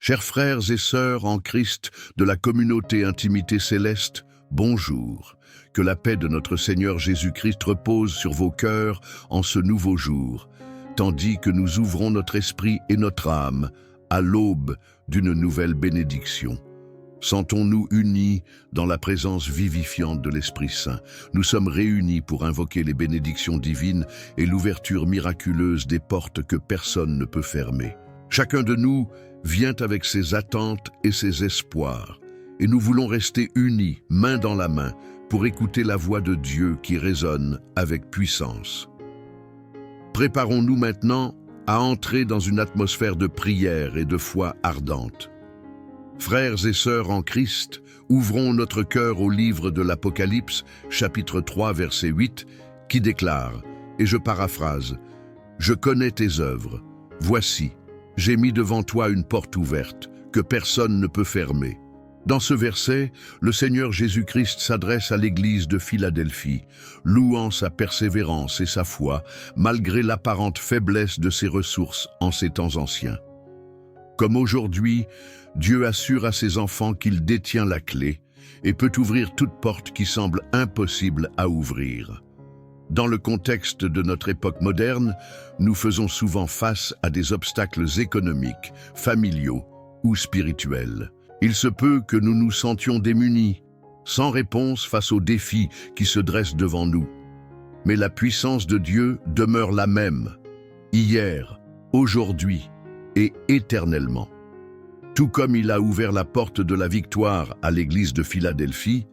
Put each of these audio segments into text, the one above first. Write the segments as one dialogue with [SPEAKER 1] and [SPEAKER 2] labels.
[SPEAKER 1] Chers frères et sœurs en Christ de la communauté Intimité Céleste, bonjour. Que la paix de notre Seigneur Jésus-Christ repose sur vos cœurs en ce nouveau jour, tandis que nous ouvrons notre esprit et notre âme à l'aube d'une nouvelle bénédiction. Sentons-nous unis dans la présence vivifiante de l'Esprit Saint. Nous sommes réunis pour invoquer les bénédictions divines et l'ouverture miraculeuse des portes que personne ne peut fermer. Chacun de nous vient avec ses attentes et ses espoirs, et nous voulons rester unis, main dans la main, pour écouter la voix de Dieu qui résonne avec puissance. Préparons-nous maintenant à entrer dans une atmosphère de prière et de foi ardente. Frères et sœurs en Christ, ouvrons notre cœur au livre de l'Apocalypse, chapitre 3, verset 8, qui déclare, et je paraphrase, « Je connais tes œuvres. Voici, j'ai mis devant toi une porte ouverte, que personne ne peut fermer. » Dans ce verset, le Seigneur Jésus-Christ s'adresse à l'Église de Philadelphie, louant sa persévérance et sa foi, malgré l'apparente faiblesse de ses ressources en ces temps anciens. Comme aujourd'hui, Dieu assure à ses enfants qu'il détient la clé et peut ouvrir toute porte qui semble impossible à ouvrir. Dans le contexte de notre époque moderne, nous faisons souvent face à des obstacles économiques, familiaux ou spirituels. Il se peut que nous nous sentions démunis, sans réponse face aux défis qui se dressent devant nous. Mais la puissance de Dieu demeure la même, hier, aujourd'hui et éternellement. Tout comme il a ouvert la porte de la victoire à l'Église de Philadelphie,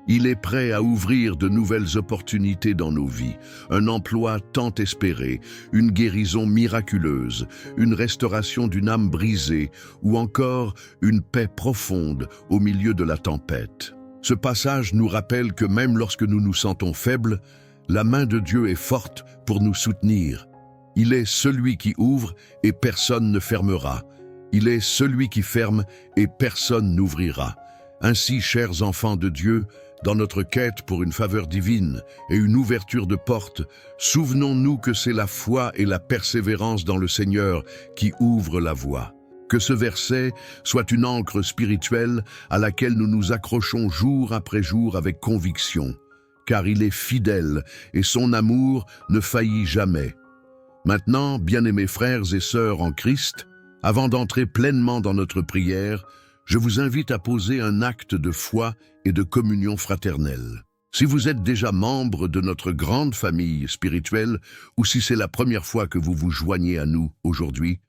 [SPEAKER 1] il est prêt à ouvrir de nouvelles opportunités dans nos vies, un emploi tant espéré, une guérison miraculeuse, une restauration d'une âme brisée ou encore une paix profonde au milieu de la tempête. Ce passage nous rappelle que même lorsque nous nous sentons faibles, la main de Dieu est forte pour nous soutenir. Il est celui qui ouvre et personne ne fermera. Il est celui qui ferme et personne n'ouvrira. Ainsi, chers enfants de Dieu, dans notre quête pour une faveur divine et une ouverture de porte, souvenons-nous que c'est la foi et la persévérance dans le Seigneur qui ouvrent la voie. Que ce verset soit une ancre spirituelle à laquelle nous nous accrochons jour après jour avec conviction, car il est fidèle et son amour ne faillit jamais. Maintenant, bien-aimés frères et sœurs en Christ, avant d'entrer pleinement dans notre prière, je vous invite à poser un acte de foi et de communion fraternelle. Si vous êtes déjà membre de notre grande famille spirituelle ou si c'est la première fois que vous vous joignez à nous aujourd'hui,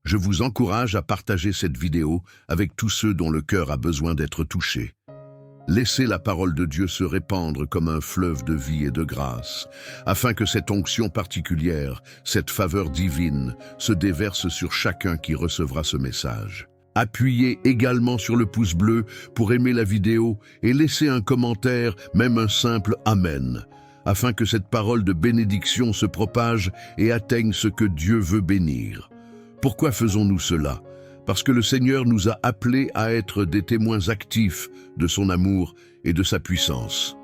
[SPEAKER 1] je vous encourage à partager cette vidéo avec tous ceux dont le cœur a besoin d'être touché. Laissez la parole de Dieu se répandre comme un fleuve de vie et de grâce, afin que cette onction particulière, cette faveur divine, se déverse sur chacun qui recevra ce message. Appuyez également sur le pouce bleu pour aimer la vidéo et laissez un commentaire, même un simple « Amen », afin que cette parole de bénédiction se propage et atteigne ce que Dieu veut bénir. Pourquoi faisons-nous cela ? Parce que le Seigneur nous a appelés à être des témoins actifs de son amour et de sa puissance.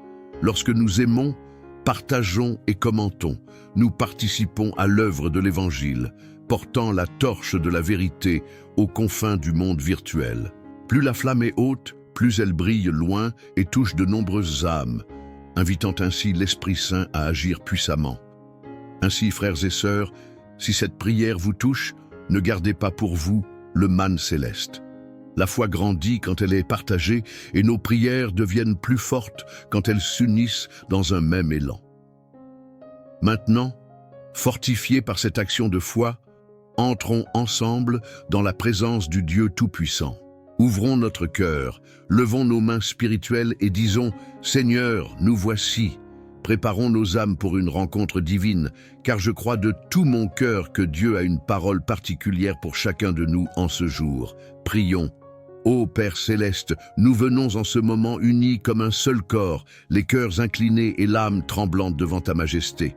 [SPEAKER 1] Lorsque nous aimons, partageons et commentons, nous participons à l'œuvre de l'Évangile, portant la torche de la vérité aux confins du monde virtuel. Plus la flamme est haute, plus elle brille loin et touche de nombreuses âmes, invitant ainsi l'Esprit Saint à agir puissamment. Ainsi, frères et sœurs, si cette prière vous touche, ne gardez pas pour vous le manne céleste. La foi grandit quand elle est partagée et nos prières deviennent plus fortes quand elles s'unissent dans un même élan. Maintenant, fortifiés par cette action de foi, entrons ensemble dans la présence du Dieu Tout-Puissant. Ouvrons notre cœur, levons nos mains spirituelles et disons « Seigneur, nous voici ». Préparons nos âmes pour une rencontre divine, car je crois de tout mon cœur que Dieu a une parole particulière pour chacun de nous en ce jour. Prions. Ô Père Céleste, nous venons en ce moment unis comme un seul corps, les cœurs inclinés et l'âme tremblante devant ta majesté.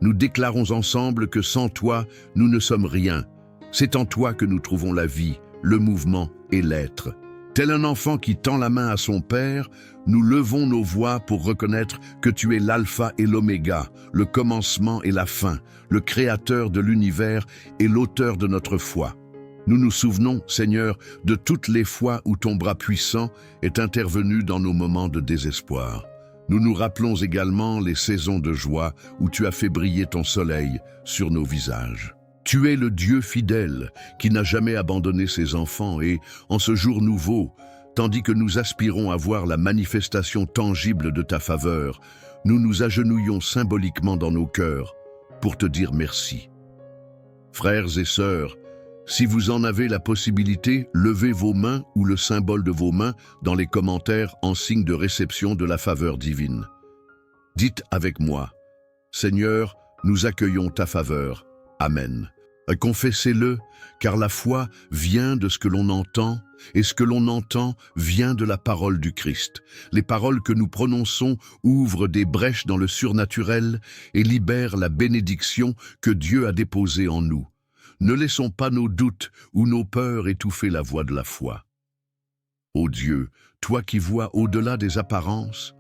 [SPEAKER 1] Nous déclarons ensemble que sans toi, nous ne sommes rien. C'est en toi que nous trouvons la vie, le mouvement et l'être. Tel un enfant qui tend la main à son père, nous levons nos voix pour reconnaître que tu es l'alpha et l'oméga, le commencement et la fin, le créateur de l'univers et l'auteur de notre foi. Nous nous souvenons, Seigneur, de toutes les fois où ton bras puissant est intervenu dans nos moments de désespoir. Nous nous rappelons également les saisons de joie où tu as fait briller ton soleil sur nos visages. Tu es le Dieu fidèle qui n'a jamais abandonné ses enfants et, en ce jour nouveau, tandis que nous aspirons à voir la manifestation tangible de ta faveur, nous nous agenouillons symboliquement dans nos cœurs pour te dire merci. Frères et sœurs, si vous en avez la possibilité, levez vos mains ou le symbole de vos mains dans les commentaires en signe de réception de la faveur divine. Dites avec moi, Seigneur, nous accueillons ta faveur. Amen. Confessez-le, car la foi vient de ce que l'on entend, et ce que l'on entend vient de la parole du Christ. Les paroles que nous prononçons ouvrent des brèches dans le surnaturel et libèrent la bénédiction que Dieu a déposée en nous. Ne laissons pas nos doutes ou nos peurs étouffer la voix de la foi. Ô Dieu, toi qui vois au-delà des apparences,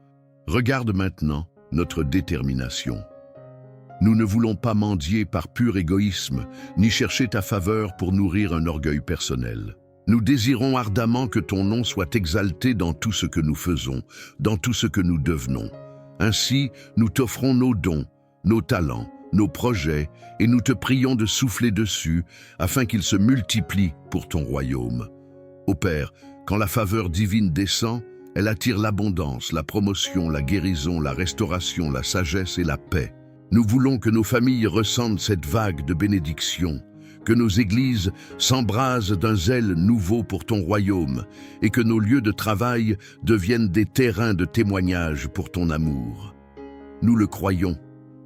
[SPEAKER 1] regarde maintenant notre détermination. Nous ne voulons pas mendier par pur égoïsme, ni chercher ta faveur pour nourrir un orgueil personnel. Nous désirons ardemment que ton nom soit exalté dans tout ce que nous faisons, dans tout ce que nous devenons. Ainsi, nous t'offrons nos dons, nos talents, nos projets, et nous te prions de souffler dessus, afin qu'ils se multiplient pour ton royaume. Ô Père, quand la faveur divine descend, elle attire l'abondance, la promotion, la guérison, la restauration, la sagesse et la paix. Nous voulons que nos familles ressentent cette vague de bénédiction, que nos églises s'embrasent d'un zèle nouveau pour ton royaume, et que nos lieux de travail deviennent des terrains de témoignage pour ton amour. Nous le croyons,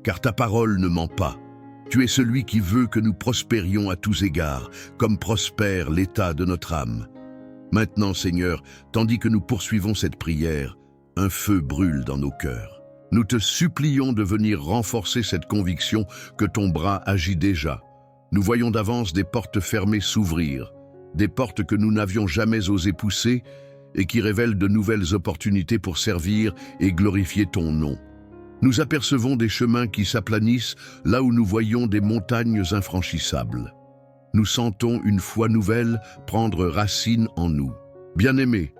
[SPEAKER 1] car ta parole ne ment pas. Tu es celui qui veut que nous prospérions à tous égards, comme prospère l'état de notre âme. Maintenant, Seigneur, tandis que nous poursuivons cette prière, un feu brûle dans nos cœurs. Nous te supplions de venir renforcer cette conviction que ton bras agit déjà. Nous voyons d'avance des portes fermées s'ouvrir, des portes que nous n'avions jamais osé pousser et qui révèlent de nouvelles opportunités pour servir et glorifier ton nom. Nous apercevons des chemins qui s'aplanissent là où nous voyons des montagnes infranchissables. Nous sentons une foi nouvelle prendre racine en nous. Bien-aimés,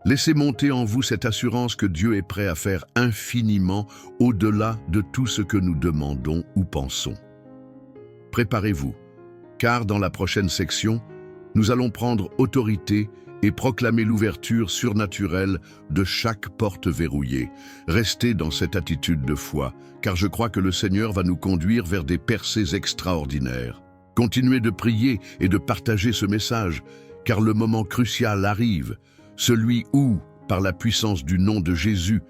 [SPEAKER 1] laissez monter en vous cette assurance que Dieu est prêt à faire infiniment au-delà de tout ce que nous demandons ou pensons. Préparez-vous, car dans la prochaine section, nous allons prendre autorité et proclamer l'ouverture surnaturelle de chaque porte verrouillée. Restez dans cette attitude de foi, car je crois que le Seigneur va nous conduire vers des percées extraordinaires. Continuez de prier et de partager ce message, car le moment crucial arrive, celui où, par la puissance du nom de Jésus,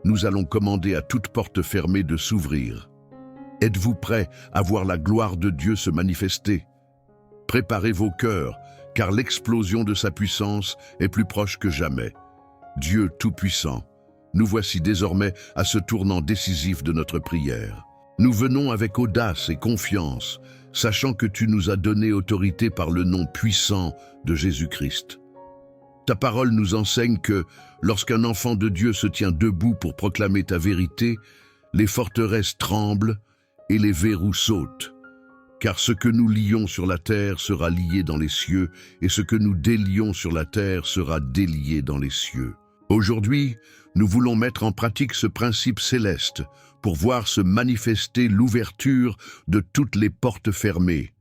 [SPEAKER 1] nous allons commander à toute porte fermée de s'ouvrir. Êtes-vous prêts à voir la gloire de Dieu se manifester? Préparez vos cœurs, car l'explosion de sa puissance est plus proche que jamais. Dieu Tout-Puissant, nous voici désormais à ce tournant décisif de notre prière. Nous venons avec audace et confiance, sachant que tu nous as donné autorité par le nom puissant de Jésus-Christ. Ta parole nous enseigne que, lorsqu'un enfant de Dieu se tient debout pour proclamer ta vérité, les forteresses tremblent et les verrous sautent. Car ce que nous lions sur la terre sera lié dans les cieux, et ce que nous délions sur la terre sera délié dans les cieux. Aujourd'hui, nous voulons mettre en pratique ce principe céleste pour voir se manifester l'ouverture de toutes les portes fermées.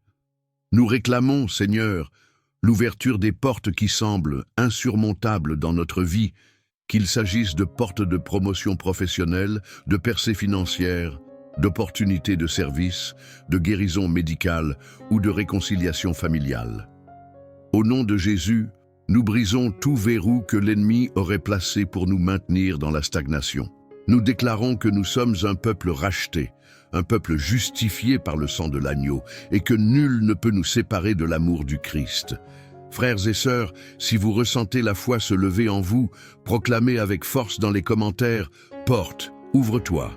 [SPEAKER 1] Nous réclamons, Seigneur, l'ouverture des portes qui semblent insurmontables dans notre vie, qu'il s'agisse de portes de promotion professionnelle, de percées financières, d'opportunités de service, de guérison médicale ou de réconciliation familiale. Au nom de Jésus, nous brisons tout verrou que l'ennemi aurait placé pour nous maintenir dans la stagnation. Nous déclarons que nous sommes un peuple racheté, un peuple justifié par le sang de l'agneau, et que nul ne peut nous séparer de l'amour du Christ. Frères et sœurs, si vous ressentez la foi se lever en vous, proclamez avec force dans les commentaires « Porte, ouvre-toi ».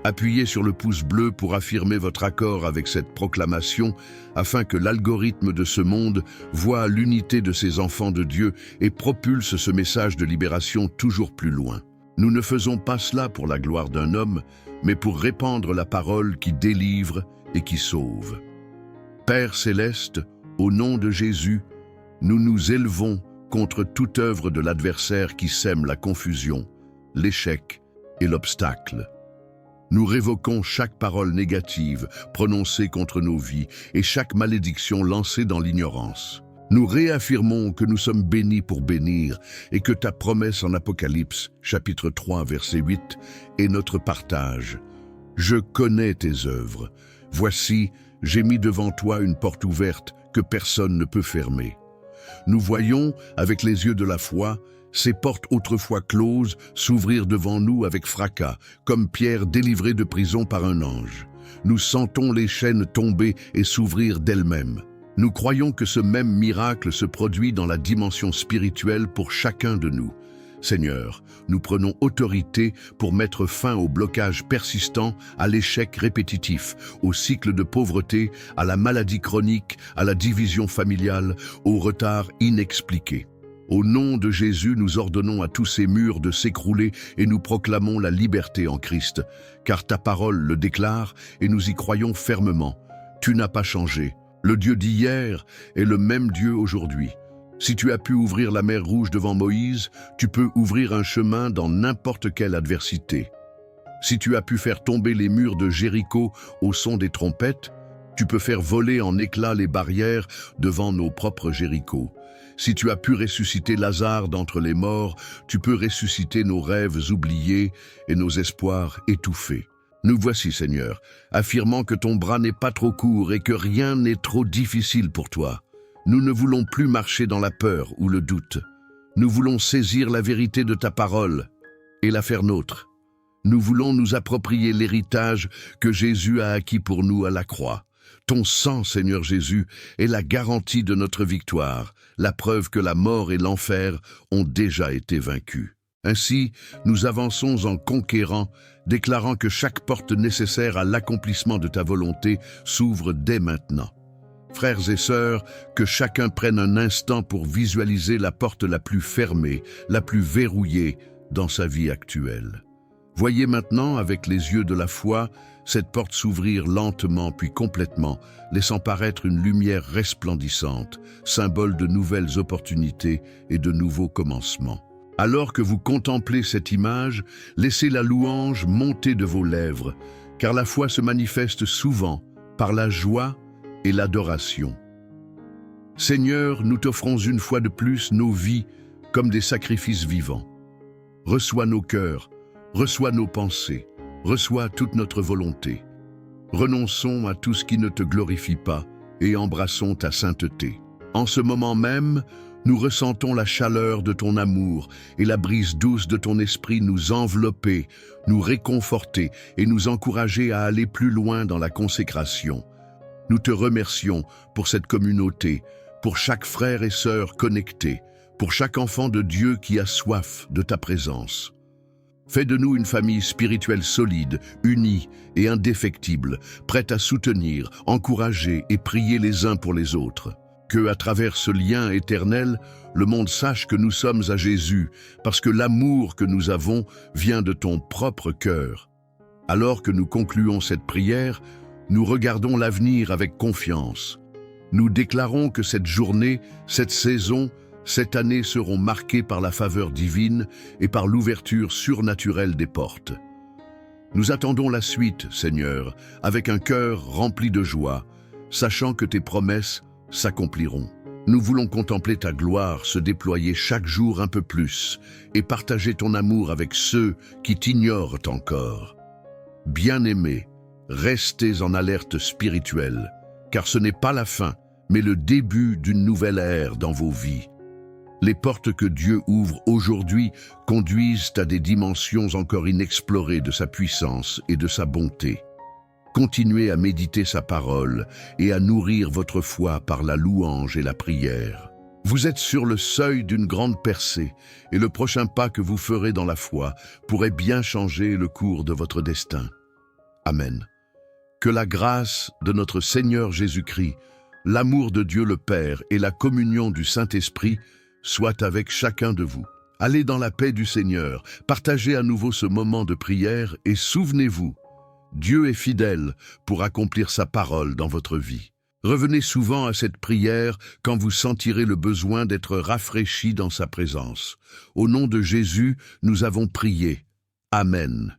[SPEAKER 1] Appuyez sur le pouce bleu pour affirmer votre accord avec cette proclamation afin que l'algorithme de ce monde voie l'unité de ses enfants de Dieu et propulse ce message de libération toujours plus loin. Nous ne faisons pas cela pour la gloire d'un homme, mais pour répandre la parole qui délivre et qui sauve. Père céleste, au nom de Jésus, Nous nous élevons contre toute œuvre de l'adversaire qui sème la confusion, l'échec et l'obstacle. Nous révoquons chaque parole négative prononcée contre nos vies et chaque malédiction lancée dans l'ignorance. Nous réaffirmons que nous sommes bénis pour bénir et que ta promesse en Apocalypse, chapitre 3, verset 8, est notre partage. Je connais tes œuvres. Voici, j'ai mis devant toi une porte ouverte que personne ne peut fermer. Nous voyons, avec les yeux de la foi, ces portes autrefois closes s'ouvrir devant nous avec fracas, comme Pierre délivré de prison par un ange. Nous sentons les chaînes tomber et s'ouvrir d'elles-mêmes. Nous croyons que ce même miracle se produit dans la dimension spirituelle pour chacun de nous. Seigneur, nous prenons autorité pour mettre fin au blocage persistant, à l'échec répétitif, au cycle de pauvreté, à la maladie chronique, à la division familiale, au retard inexpliqué. Au nom de Jésus, nous ordonnons à tous ces murs de s'écrouler et nous proclamons la liberté en Christ, car ta parole le déclare et nous y croyons fermement. Tu n'as pas changé. Le Dieu d'hier est le même Dieu aujourd'hui. Si tu as pu ouvrir la mer Rouge devant Moïse, tu peux ouvrir un chemin dans n'importe quelle adversité. Si tu as pu faire tomber les murs de Jéricho au son des trompettes, tu peux faire voler en éclats les barrières devant nos propres Jéricho. Si tu as pu ressusciter Lazare d'entre les morts, tu peux ressusciter nos rêves oubliés et nos espoirs étouffés. Nous voici, Seigneur, affirmant que ton bras n'est pas trop court et que rien n'est trop difficile pour toi. Nous ne voulons plus marcher dans la peur ou le doute. Nous voulons saisir la vérité de ta parole et la faire nôtre. Nous voulons nous approprier l'héritage que Jésus a acquis pour nous à la croix. Ton sang, Seigneur Jésus, est la garantie de notre victoire, la preuve que la mort et l'enfer ont déjà été vaincus. Ainsi, nous avançons en conquérant, déclarant que chaque porte nécessaire à l'accomplissement de ta volonté s'ouvre dès maintenant. Frères et sœurs, que chacun prenne un instant pour visualiser la porte la plus fermée, la plus verrouillée dans sa vie actuelle. Voyez maintenant, avec les yeux de la foi, cette porte s'ouvrir lentement puis complètement, laissant paraître une lumière resplendissante, symbole de nouvelles opportunités et de nouveaux commencements. Alors que vous contemplez cette image, laissez la louange monter de vos lèvres, car la foi se manifeste souvent par la joie et l'adoration. Seigneur, nous t'offrons une fois de plus nos vies comme des sacrifices vivants. Reçois nos cœurs, reçois nos pensées, reçois toute notre volonté. Renonçons à tout ce qui ne te glorifie pas et embrassons ta sainteté. En ce moment même, nous ressentons la chaleur de ton amour et la brise douce de ton esprit nous envelopper, nous réconforter et nous encourager à aller plus loin dans la consécration. Nous te remercions pour cette communauté, pour chaque frère et sœur connecté, pour chaque enfant de Dieu qui a soif de ta présence. Fais de nous une famille spirituelle solide, unie et indéfectible, prête à soutenir, encourager et prier les uns pour les autres. Que, à travers ce lien éternel, le monde sache que nous sommes à Jésus, parce que l'amour que nous avons vient de ton propre cœur. Alors que nous concluons cette prière, nous regardons l'avenir avec confiance. Nous déclarons que cette journée, cette saison, cette année seront marquées par la faveur divine et par l'ouverture surnaturelle des portes. Nous attendons la suite, Seigneur, avec un cœur rempli de joie, sachant que tes promesses s'accompliront. Nous voulons contempler ta gloire se déployer chaque jour un peu plus et partager ton amour avec ceux qui t'ignorent encore. Bien-aimés, restez en alerte spirituelle, car ce n'est pas la fin, mais le début d'une nouvelle ère dans vos vies. Les portes que Dieu ouvre aujourd'hui conduisent à des dimensions encore inexplorées de sa puissance et de sa bonté. Continuez à méditer sa parole et à nourrir votre foi par la louange et la prière. Vous êtes sur le seuil d'une grande percée et le prochain pas que vous ferez dans la foi pourrait bien changer le cours de votre destin. Amen. Que la grâce de notre Seigneur Jésus-Christ, l'amour de Dieu le Père et la communion du Saint-Esprit soient avec chacun de vous. Allez dans la paix du Seigneur, partagez à nouveau ce moment de prière et souvenez-vous, Dieu est fidèle pour accomplir sa parole dans votre vie. Revenez souvent à cette prière quand vous sentirez le besoin d'être rafraîchi dans sa présence. Au nom de Jésus, nous avons prié. Amen.